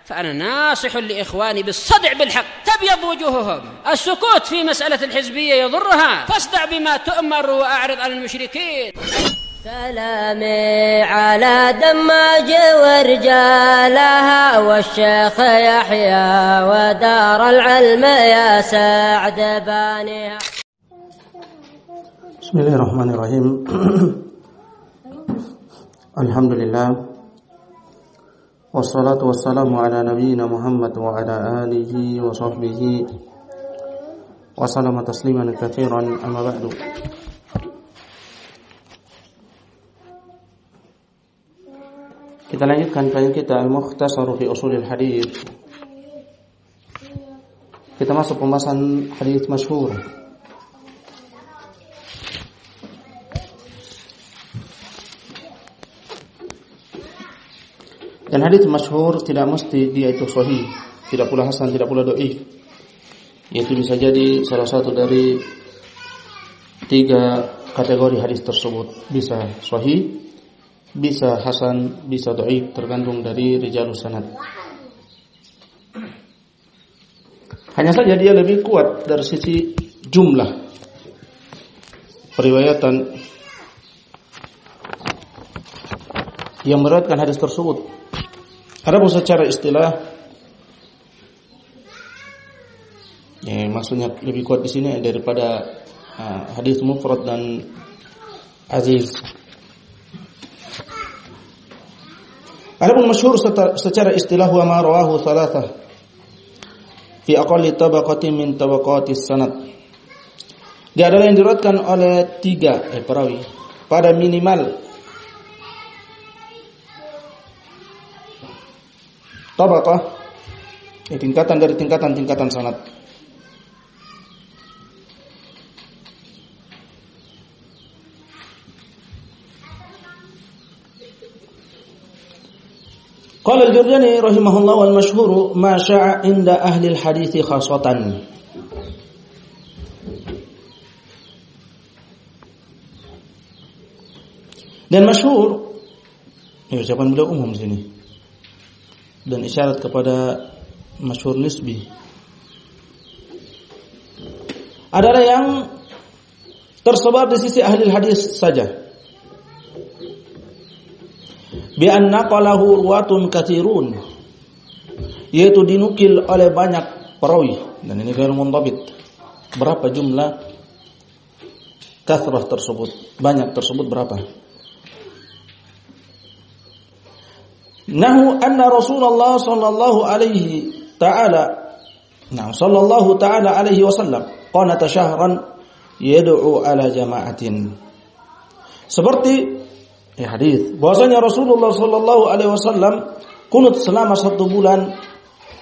فأنا ناصح لإخواني بالصدع بالحق تبيض وجوههم. السكوت في مسألة الحزبية يضرها، فاصدع بما تؤمر وأعرض عن المشركين. سلامي على دماج ورجالها والشيخ يحيى ودار العلم يا سعد بانيها. بسم الله الرحمن الرحيم. الحمد لله والصلاة والسلام على نبينا محمد وعلى آله وصحبه وسلم تسليما كثيرا. أما بعد. Kita lanjutkan kajian kita Al-Mukhtasar fi Ushul al-Hadits. Kita masuk pembahasan hadits masyhur. Dan hadits masyhur tidak mesti dia itu sahih, tidak pula hasan, tidak pula dhaif. Yaitu bisa jadi salah satu dari 3 kategori hadis tersebut. Bisa sahih, bisa hasan, bisa dhaif, tergantung dari rijalus sanad. Hanya saja dia lebih kuat dari sisi jumlah periwayatan yang meriwayatkan hadis tersebut. Adapun secara istilah, maksudnya lebih kuat di sini daripada hadis mufrad dan aziz. Adapun masyhur secara istilah wa ma rawahu thalathah fi aqalli tabaqatin min tabaqatis sanad. Dia adalah yang diriwayatkan oleh 3 perawi pada minimal tabaqah, tingkatan dari tingkatan sanad. Qala al-Jurjani rahimahullah wal masyhur ma sya'a inda ahli al-hadits khassatan. Dan masyhur ucapan beliau umum di sini. Dan isyarat kepada masyhur nisbi adalah yang tersebar di sisi ahli hadis saja, bi anna qalahu ruwatun katsirun, yaitu dinukil oleh banyak perawi. Dan ini ghairu mundhabit, berapa jumlah kasrah tersebut, banyak tersebut berapa. Nahu anna Rasulullah sallallahu ta'ala alaihi wasallam qanata syahran yad'u ala jama'atin. Seperti hadis bahwasanya Rasulullah sallallahu alaihi wasallam kunut selama 1 bulan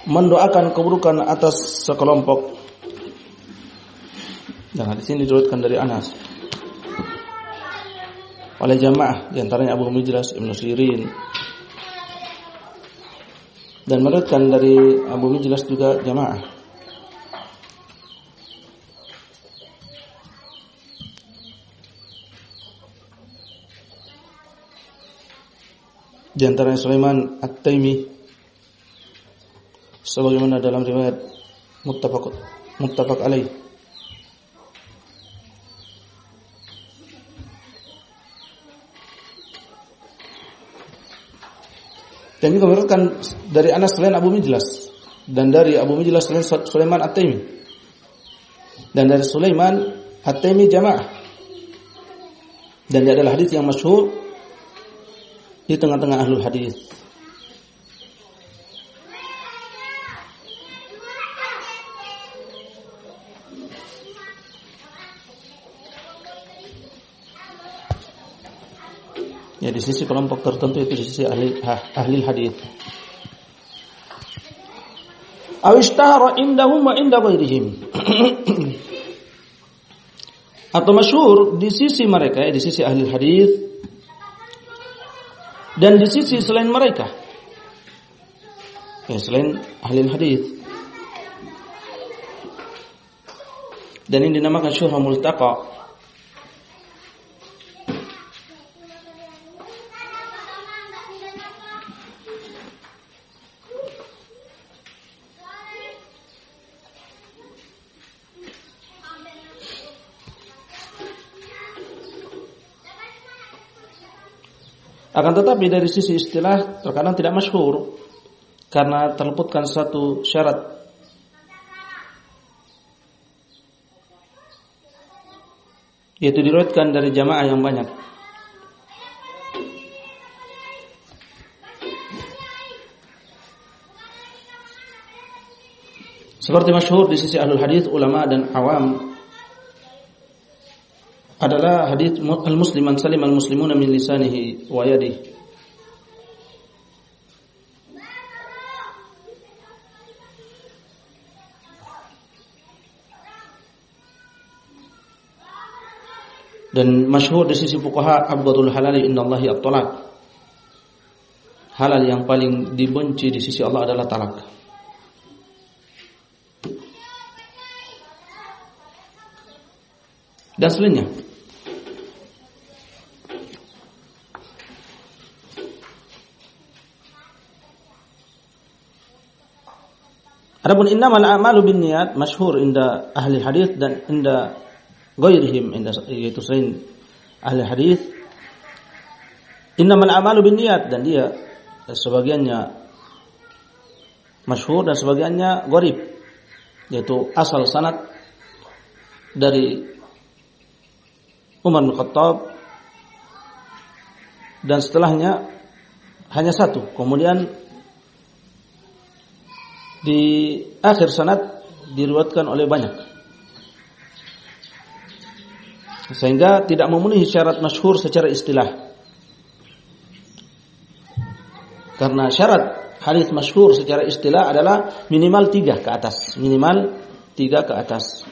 mendoakan keburukan atas sekelompok. Dan hadis ini diriwayatkan dari Anas oleh jamaah, di antaranya Abu Mijlas, Ibnu Sirin. Dan meriwayatkan dari Abu Mijlas juga jamaah. Di antaranya Sulaiman At-Taimi, sebagaimana dalam riwayat muttafaq alaih. Dan juga meriwayatkan dari Anas selain Abu Mijlas, dan dari Abu Mijlas selain Sulaiman At-Taimi, dan dari Sulaiman At-Taimi jamaah. Dan dia adalah hadis yang masyhur di tengah-tengah ahlul hadis. Ya, di sisi kelompok tertentu, itu di sisi ahli hadis. Aw ishtahara indahum wa inda ghairihim. Atau masyhur di sisi mereka, di sisi ahli hadis, dan di sisi selain mereka, selain ahli hadis. Dan ini dinamakan syuhrah multaqa. Akan tetapi dari sisi istilah terkadang tidak masyhur karena terluputkan satu syarat, yaitu diriwayatkan dari jamaah yang banyak. Seperti masyhur di sisi ahlul hadis, ulama dan awam adalah hadis al-musliman salim al-muslimuna min lisanihi wa yadihi. Dan masyhur di sisi fuqaha abghadul halali indallahi at-talaq. Halal yang paling dibenci di sisi Allah adalah talak. Dan selainnya. Adapun innamal a'malu binniyat masyhur inda ahli hadis dan inda ghairihim, yaitu selain ahli hadis. Innamal a'malu binniyat, dan dia sebagiannya masyhur dan sebagiannya gharib, yaitu asal sanad dari Umar bin Khattab dan setelahnya hanya satu. Kemudian di akhir sanad diriwayatkan oleh banyak, sehingga tidak memenuhi syarat masyhur secara istilah. Karena syarat hadis masyhur secara istilah adalah minimal 3 ke atas, minimal 3 ke atas.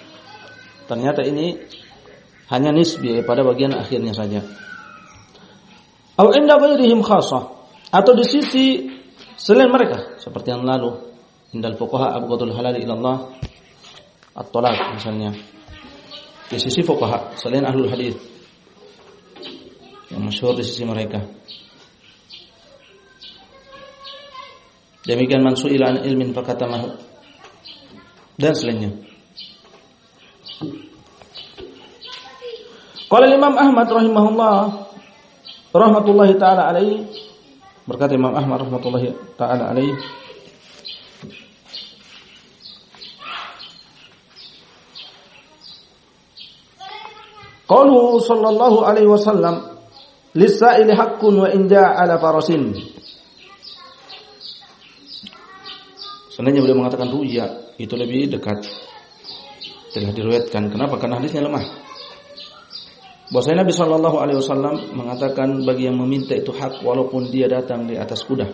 Ternyata ini hanya nisbi pada bagian akhirnya saja. Au inda ghairihim khassah, atau di sisi selain mereka, seperti yang lalu indal fuqaha abghadul halal ila Allah at-talaq misalnya. Di sisi fuqaha selain ahlul hadis yang masyhur di sisi mereka. Demikian man su'ila an ilmin fakatamahu dan selainnya. Qala Imam Ahmad rahmatullahi taala alaihi, berkata Imam Ahmad rahmatullahi taala alaihi, qalu sallallahu alaihi wasallam lis-sa'ili haqqun wa in ja'ala farasin. Sebenarnya beliau mengatakan ruya itu lebih dekat, telah diriwayatkan. Kenapa? Karena hadisnya lemah. Bahwasanya Nabi sallallahu alaihi wasallam mengatakan bagi yang meminta itu hak walaupun dia datang di atas kuda.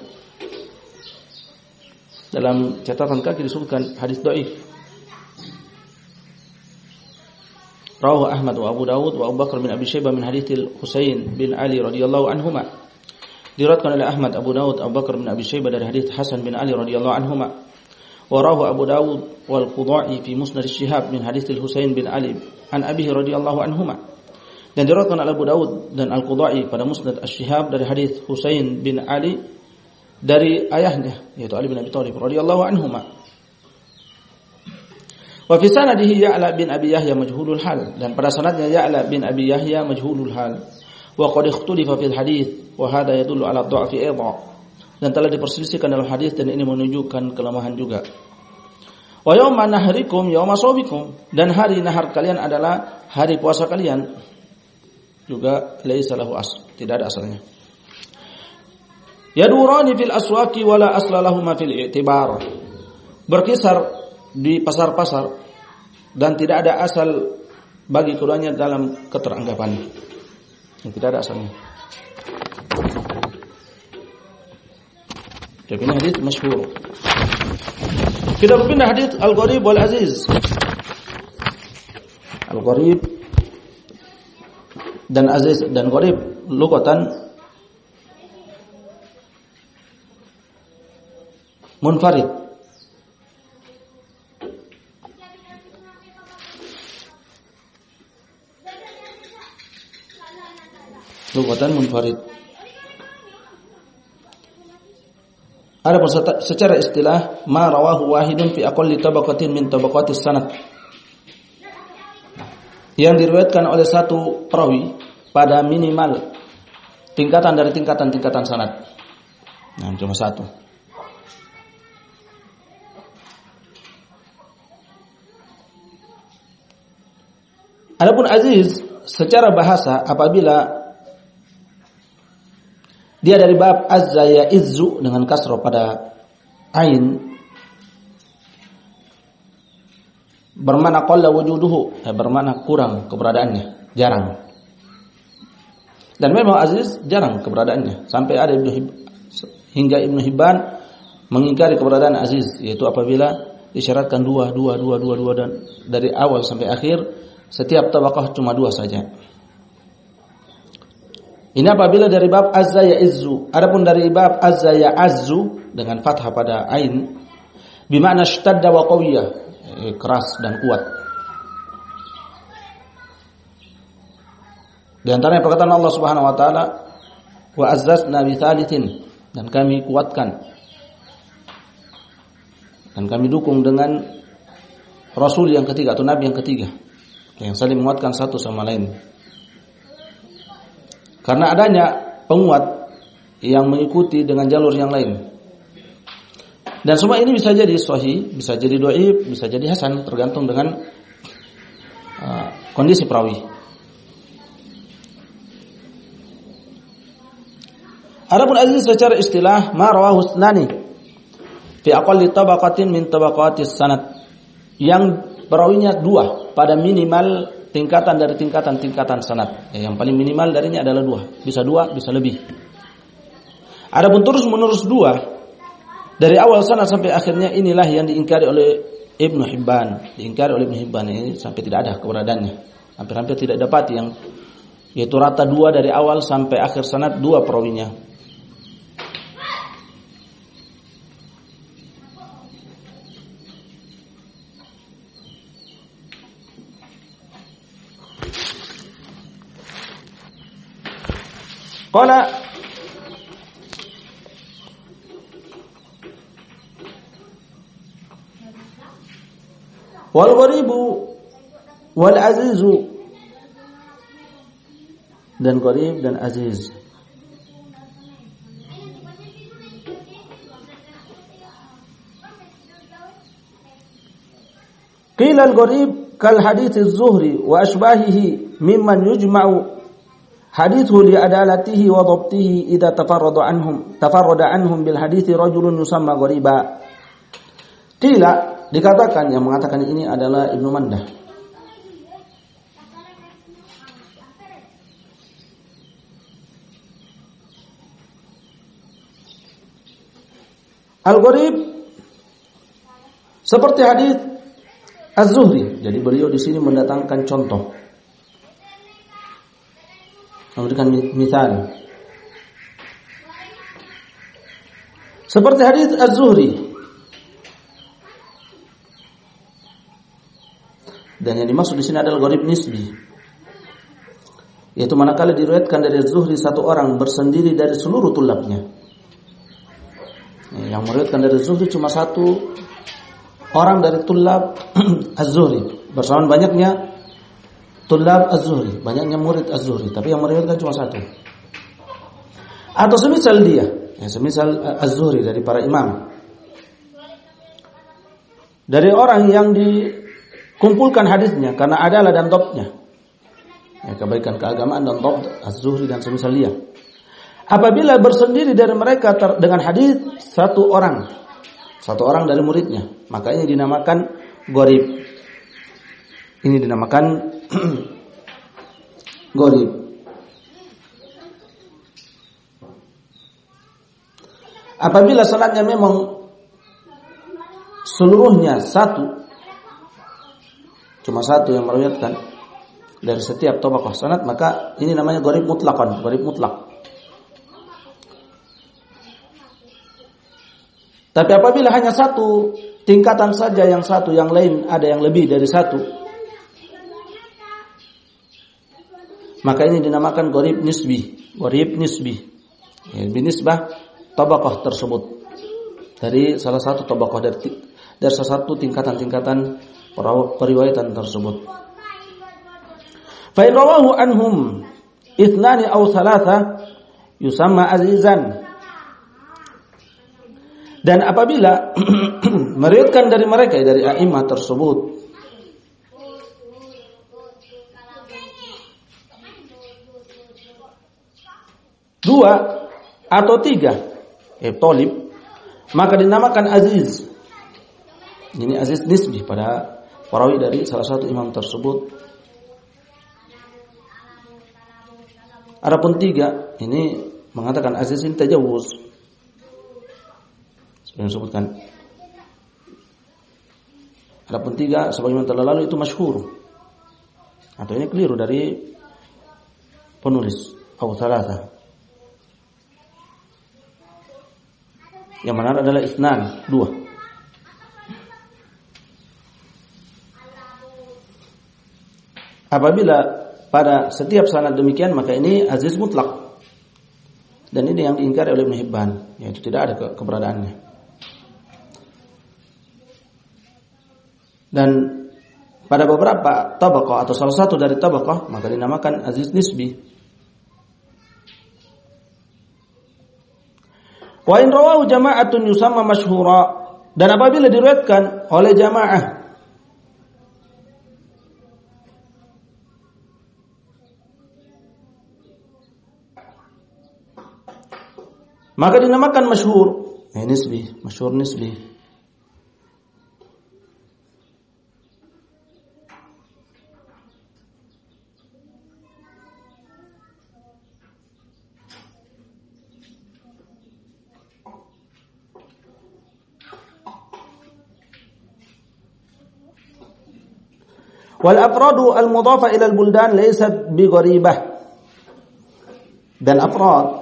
Dalam catatan kaki disebutkan hadis dhaif. Rawahu Ahmad wa Abu Dawud wa Abu Bakar bin Abi Syaibah min hadits Husain bin Ali radhiyallahu anhuma. Diriwayatkan oleh Ahmad, Abu Dawud, Abu Bakar bin Abi Syaibah dari hadits Hasan bin Ali radhiyallahu anhuma. Wa rawahu Abu Dawud wal Qudai fi Musnad Syihab min hadits Husain bin Ali an abihi radhiyallahu anhuma. Dan diriwayatkan oleh Abu Dawud dan Al-Qudai pada Musnad Asy-Syihab dari hadis Husain bin Ali dari ayahnya, yaitu Ali bin Abi Thalib radhiyallahu anhuma. Wa fi sanadihi Ya'la bin Abi Yahya majhulul hal, dan pada sanadnya Ya'la bin Abi Yahya majhulul hal. Wa qad ikhtulifa fil hadits wa hadha yadullu ala dha'fi aidha, dan telah diperselisihkan dalam hadis dan ini menunjukkan kelemahan juga. Wa yauma nahrikum yauma shawbikum, dan hari nahar kalian adalah hari puasa kalian. Juga laisa lahu asl, tidak ada asalnya. Yadurani fil aswaqi wala asla lahuma fil i'tibar, berkisar di pasar-pasar dan tidak ada asal bagi keduanya dalam keteranggapan. Tidak ada asalnya. Jadi ini hadis masyhur. Kita berpindah hadis al-gharib wal aziz. Al-gharib dan aziz dan gharib lughatan munfarid. Lughatan munfarid. Adapun secara istilah ma rawahu wahidun fi aqalli tabaqatin min tabaqatis sanad, yang diriwayatkan oleh satu perawi pada minimal tingkatan dari tingkatan-tingkatan sanad. Nah, cuma satu. Adapun aziz secara bahasa apabila dia dari bab azza ya izzu dengan kasroh pada ain, bermakna qalla wujuduhu, bermakna kurang keberadaannya, jarang. Dan memang aziz jarang keberadaannya, sampai ada hingga Ibnu Hibban mengingkari keberadaan aziz, yaitu apabila disyaratkan dua dan dari awal sampai akhir setiap tabaqah cuma 2 saja. Ini apabila dari bab azza ya izzu. Adapun dari bab azza ya azzu dengan fathah pada ain, bermakna ishtadda wa qawiyah, keras dan kuat. Di antaranya perkataan Allah Subhanahu wa taala, wa azzazna bi thalithin, dan kami kuatkan dan kami dukung dengan rasul yang ketiga atau nabi yang ketiga, yang saling menguatkan satu sama lain. Karena adanya penguat yang mengikuti dengan jalur yang lain. Dan semua ini bisa jadi sahih, bisa jadi dhaif, bisa jadi hasan, tergantung dengan kondisi perawi. Adapun aziz secara istilah ma rawahu sunani fi aqalli tabaqatin min tabaqatis sanad, yang perawinya 2 pada minimal tingkatan dari tingkatan-tingkatan sanad. Yang paling minimal darinya adalah 2, bisa lebih. Adapun terus menerus 2 dari awal sanad sampai akhirnya, inilah yang diingkari oleh Ibnu Hibban. Diingkari oleh Ibnu Hibban ini sampai tidak ada keberadaannya. Hampir-hampir tidak dapat yang yaitu rata 2 dari awal sampai akhir sanad 2 perawinya. Qala wal gharibu wal azizu, dan gharib dan aziz. Qila al gharib kal hadits az-Zuhri wa ashbahihi mimman yujma'u hadithu li adalatihi wa dhabtihi idza tafarrada anhum bil hadithi rajulun yusamma ghariba. Qila, dikatakan, yang mengatakan ini adalah Ibnu Mandah. Al-gharib seperti hadis Az-Zuhri. Jadi beliau di sini mendatangkan contoh, memberikan misal. Seperti hadis Az-Zuhri. Dan yang dimaksud di sini adalah gharib nisbi, yaitu manakala diriwayatkan dari Az-Zuhri satu orang bersendiri dari seluruh tulabnya. Yang meriwayatkan dari Az-Zuhri cuma satu orang dari tulab Az-Zuhri, bersamaan banyaknya tulab Az-Zuhri, banyaknya murid Az-Zuhri, tapi yang meriwayatkan cuma satu. Atau semisal dia, semisal Az-Zuhri dari para imam, dari orang yang dikumpulkan hadisnya karena adalah dan dhabtnya, kebaikan keagamaan dan dhabt Az-Zuhri dan semisal dia. Apabila bersendiri dari mereka dengan hadis satu orang dari muridnya, maka ini dinamakan gharib. Ini dinamakan gharib. Apabila sanadnya memang seluruhnya cuma satu yang meriwayatkan dari setiap tabaqah sanad, maka ini namanya gharib mutlaqan, gharib mutlak. Tapi apabila hanya satu tingkatan saja, yang satu yang lain ada yang lebih dari satu, maka ini dinamakan gharib nisbi. Gharib nisbi, binisbah tabaqah tersebut dari salah satu tabaqah, dari salah satu tingkatan-tingkatan periwayatan tersebut. Fa in rawahu anhum ithnani aw thalatha yusamma azizan. Dan apabila meriwayatkan dari mereka dari a'imah tersebut dua atau tiga thalib, maka dinamakan aziz. Ini aziz nisbi pada perawi dari salah satu imam tersebut. Adapun tiga ini mengatakan aziz ini tajawuz. Seperti yang disebutkan. Adapun tiga sebagaimana telah lalu itu masyhur. Atau ini keliru dari penulis Abu Thalatha. Yang benar adalah isnan, dua. Apabila pada setiap sanad demikian, maka ini aziz mutlak. Dan ini yang diingkari oleh Ibnu Hibban, yaitu tidak ada keberadaannya. Dan pada beberapa tabaqah atau salah satu dari tabaqah, maka dinamakan aziz nisbi. Wa in rawahu jama'atun yusamma masyhura, dan apabila diriwayatkan oleh jamaah maka dinamakan masyhur. Nisbi, masyhur nisbi. Wal afradu al mudhafa ila al buldan laysat bi gharibah. Dan afrad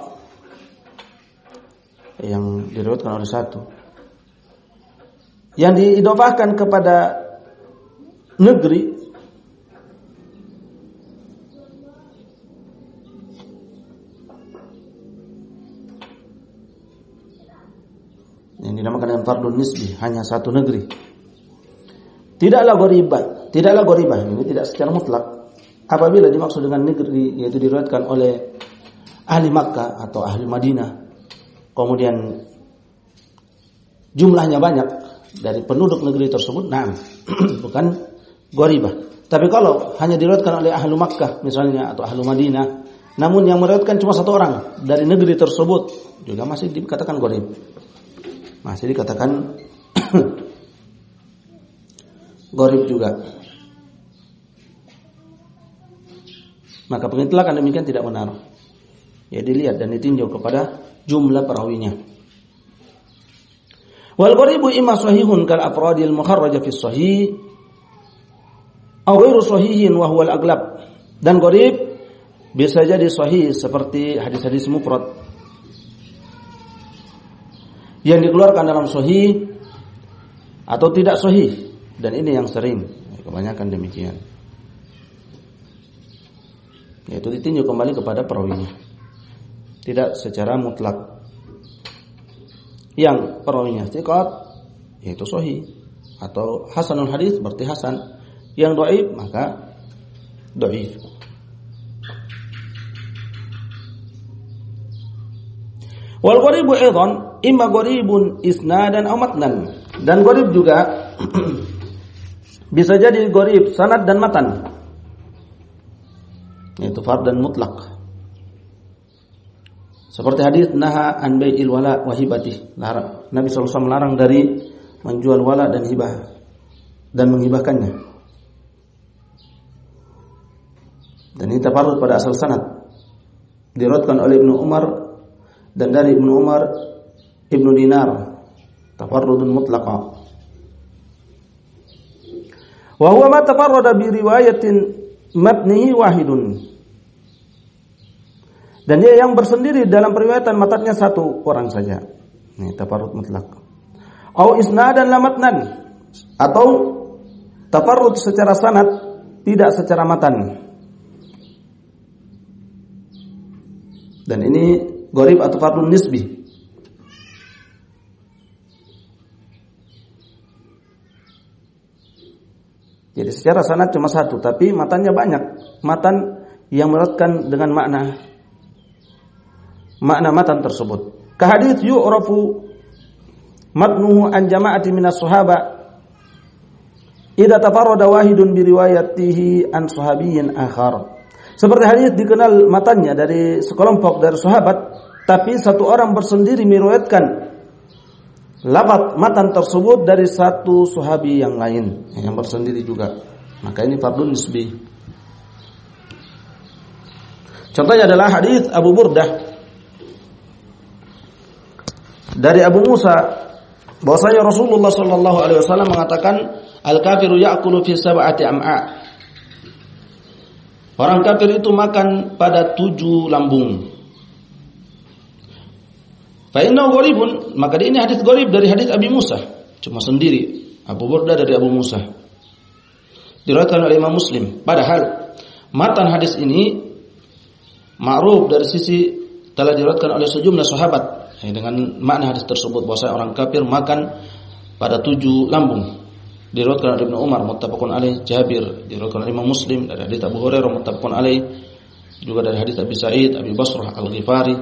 yang diriwayatkan oleh satu yang diidofahkan kepada negeri yang dinamakan dengan fardun nisbi, hanya satu negeri. Tidaklah gharibah, ini tidak secara mutlak. Apabila dimaksud dengan negeri yaitu diriwayatkan oleh ahli Makkah atau ahli Madinah, kemudian jumlahnya banyak dari penduduk negeri tersebut, nah bukan gharibah. Tapi kalau hanya diriwayatkan oleh ahli Makkah misalnya atau ahli Madinah, namun yang meriwayatkan cuma satu orang dari negeri tersebut, juga masih dikatakan gharib. Masih dikatakan gharib juga. Maka pengitlakan demikian tidak benar. Ya, dilihat dan ditinjau kepada jumlah perawinya. Wal gharibu imma sahihun kal afradil mukharraja fi sahih aw ghairu sahihin wa huwa al aglab. Dan gharib bisa jadi sahih seperti hadis-hadis mufrad yang dikeluarkan dalam sahih atau tidak sahih, dan ini yang sering, kebanyakan demikian. Yaitu ditinjau kembali kepada perawinya, tidak secara mutlak. Yang perawinya thiqat yaitu sahih atau hasanul hadis berarti hasan, yang dhaif maka dhaif. Wal gharibu aidan imma gharibun isnadan aw matnan. Dan gharib juga bisa jadi gharib sanad dan matan, yaitu fard dan mutlak. Seperti hadis naha an bai'il wala wa hibatih. Nabi sallallahu alaihi wasallam melarang dari menjual wala dan hibah dan menghibahkannya. Dan ini tafarrud pada asal sanad. Diriwayatkan oleh Ibnu Umar dan dari Ibnu Umar Ibnu Dinar, tafarrudun mutlaqa. Wa huwa ma tafarrada bi riwayatin matnihi wahidun. Dan dia yang bersendiri dalam periwayatan matanya satu orang saja. Ini tafarrud mutlak. Au isnadan la matnan, atau tafarrud secara sanad tidak secara matan. Dan ini gharib atau fardun nisbi. Jadi secara sanad cuma satu, tapi matannya banyak. Matan yang meriwayatkan dengan makna makna matan tersebut. Kahadits yu'rafu matnuhu an jama'ati minas sahaba idza tafarrada wahidun bi riwayatihi an sahabiyyin akhar. Seperti hadis dikenal matanya dari sekelompok dari sahabat, tapi satu orang bersendiri meriwayatkan lafaz matan tersebut dari satu sahabi yang lain yang bersendiri juga. Maka ini fardun nisbi. Contohnya adalah hadis Abu Burdah dari Abu Musa bahwasanya Rasulullah sallallahu alaihi wasallam mengatakan al-kafiru ya'kulu fi sab'ati am'a. Orang kafir itu makan pada 7 lambung. Fa innahu gharibun, maka ini hadis gharib dari hadis Abi Musa, cuma sendiri. Abu Burdah dari Abu Musa. Diriwayatkan oleh Imam Muslim. Padahal matan hadis ini ma'ruf dari sisi telah diriwayatkan oleh sejumlah sahabat dengan makna hadis tersebut bahwa orang kafir makan pada 7 lambung. Diriwayatkan oleh Ibnu Umar muttafaqun alaih, Jabir diriwayatkan oleh Imam Muslim dari hadis Abu Hurairah muttafaqun alaih, juga dari hadis Abi Sa'id, Abi Basrah Al-Ghifari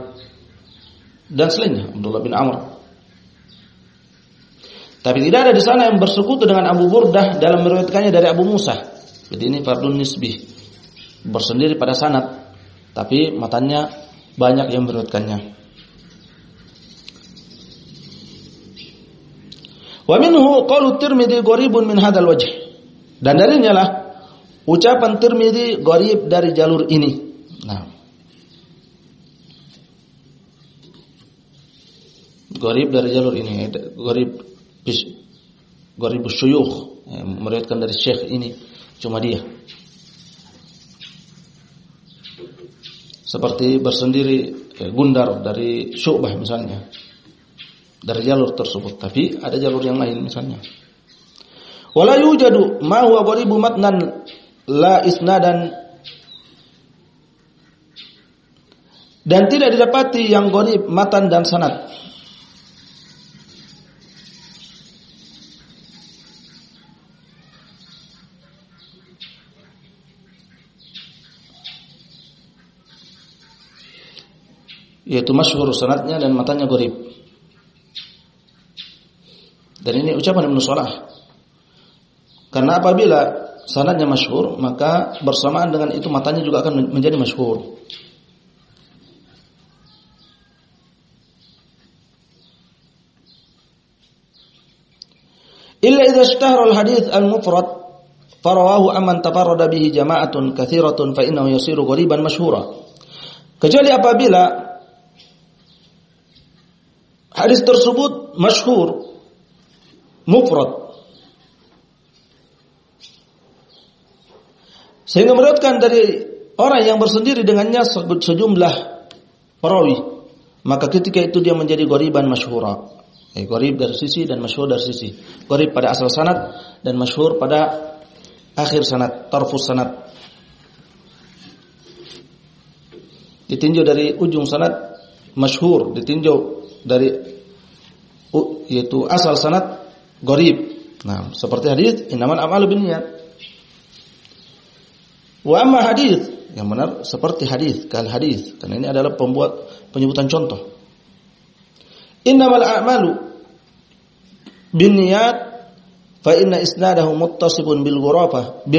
dan selainnya Abdullah bin Amr. Tapi tidak ada di sana yang bersekutu dengan Abu Burdah dalam meriwayatkannya dari Abu Musa. Jadi ini fardun nisbi, bersendiri pada sanad, tapi matanya banyak yang meriwayatkannya. Wa minhu qaulu Tirmidzi gharibun min hadzal wajh. Dan darinya lah ucapan Tirmidzi gharib dari jalur ini. Nah. Gharib dari jalur ini, gharib syuyukh, meriwayatkan dari syekh ini cuma dia. Seperti bersendiri Gundar dari Syu'bah misalnya. Dari jalur tersebut, tapi ada jalur yang lain misalnya. Wala yujadu ma huwa gharibu matnan la isnadan, dan tidak didapati yang gharib matan dan sanad. Yaitu masyhur sanadnya dan matanya gharib. Dan ini ucapan Ibnu Salah. Karena apabila sanadnya masyhur, maka bersamaan dengan itu matanya juga akan menjadi masyhur. Illa idza ishtahara al-hadits al-mufrad farawahu amman tafarrada bihi jama'atun katsiratun fa innahu yasiru ghariban masyhura. Kecuali apabila hadis tersebut masyhur mufrad sehingga meriwayatkan dari orang yang bersendiri dengannya sejumlah perawi, maka ketika itu dia menjadi ghariban masyhura. Gharib dari sisi dan masyhur dari sisi. Gharib pada asal sanad dan masyhur pada akhir sanad, tarfus sanad. Ditinjau dari ujung sanad masyhur, ditinjau dari yaitu asal sanad gharib. Nah, seperti hadis innamal a'malu binniyat. Wa amma hadis yang benar seperti hadis, kal hadis, karena ini adalah penyebutan contoh. Innamal a'malu binniyat fa inna isnadahu muttasifun bil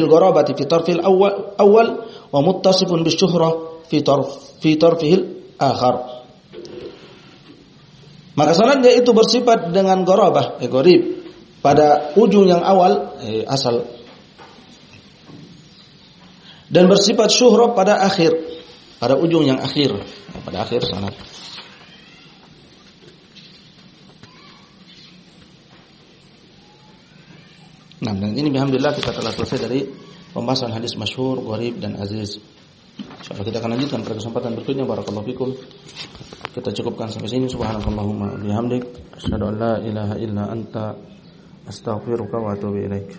gharabati fi tarfil awal wa muttasifun bisyuhrah fi tarfihil akhar. Maka sanadnya itu bersifat dengan gharabah, gharib pada ujung yang awal, asal, dan bersifat syuhrah pada akhir, pada ujung yang akhir, pada akhir sanad. Nah, dan ini alhamdulillah kita telah selesai dari pembahasan hadis masyhur, gharib dan aziz. Insyaallah kita akan lanjutkan pada kesempatan berikutnya. Barakallahu fikum. Kita cukupkan sampai sini. Subhanakallahumma bihamdik asyhadu an la ilaha illa anta astaghfiruka wa atubu ilaik.